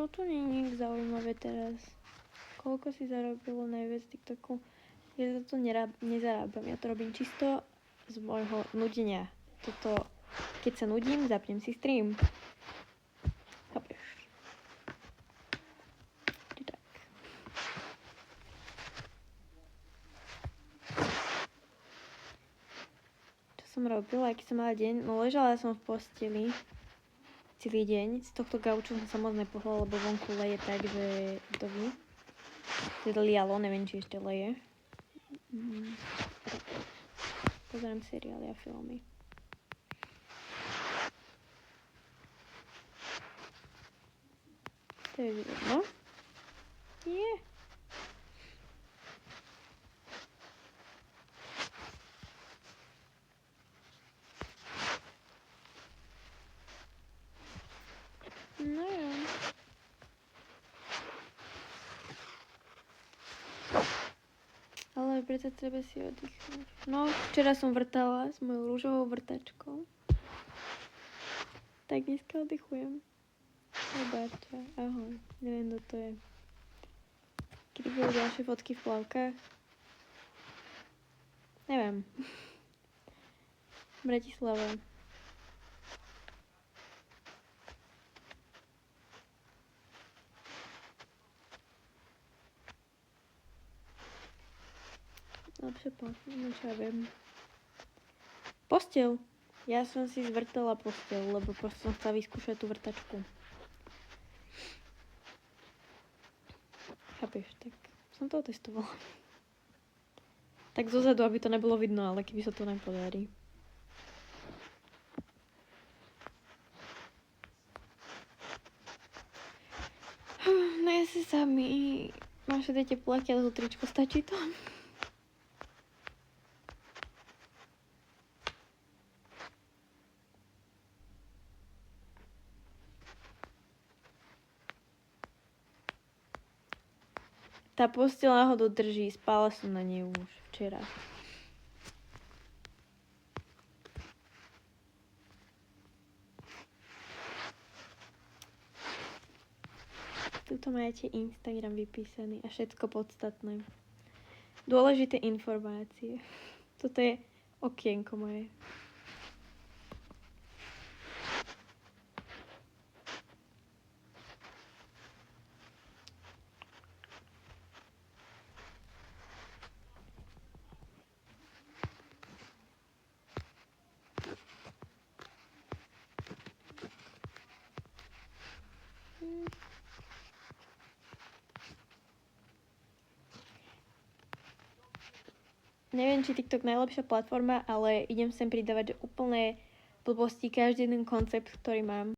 Čo tu nie je nič zaujímavé teraz? Koľko si zarobilo najviac TikToku? Ja za to nezarábam. Ja to robím čisto z môjho nudenia. Toto, keď sa nudím, zapnem si stream. Chápeš? Tak. Čo som robila, aký som mala deň? No ležala som v posteli celý deň. Z tohto gauču som sa moc nepohla, lebo vonku leje tak, že to ví. Teda lialo, neviem, či ešte leje. Pozerám seriály a filmy. To je vidno. Je. No jo. Ale preto treba si oddychnúť. No, včera som vrtala s mojou rúžovou vrtačkou. Tak dneska oddychujem. Barča, ahoj. Neviem, kto to je. Kedy budú ďalšie fotky v plavkách? Neviem. Bratislava. Lepšie platné, no čo ja viem. Posteľ. Ja som si zvrtala posteľ, lebo proste som chcela vyskúšať tú vrtačku. Chápeš, tak som to otestovala. Tak zozadu, aby to nebolo vidno, ale keby sa to nepodarí. No ja si sami. Máš tie tepláky a to tričko, stačí to? Tá posteľ náhodou drží, spala som na nej už včera. Tuto máte Instagram vypísaný a všetko podstatné. Dôležité informácie. Toto je okienko moje. Neviem, či TikTok najlepšia platforma, ale idem sem pridávať úplné blbosti, každý jeden koncept, ktorý mám.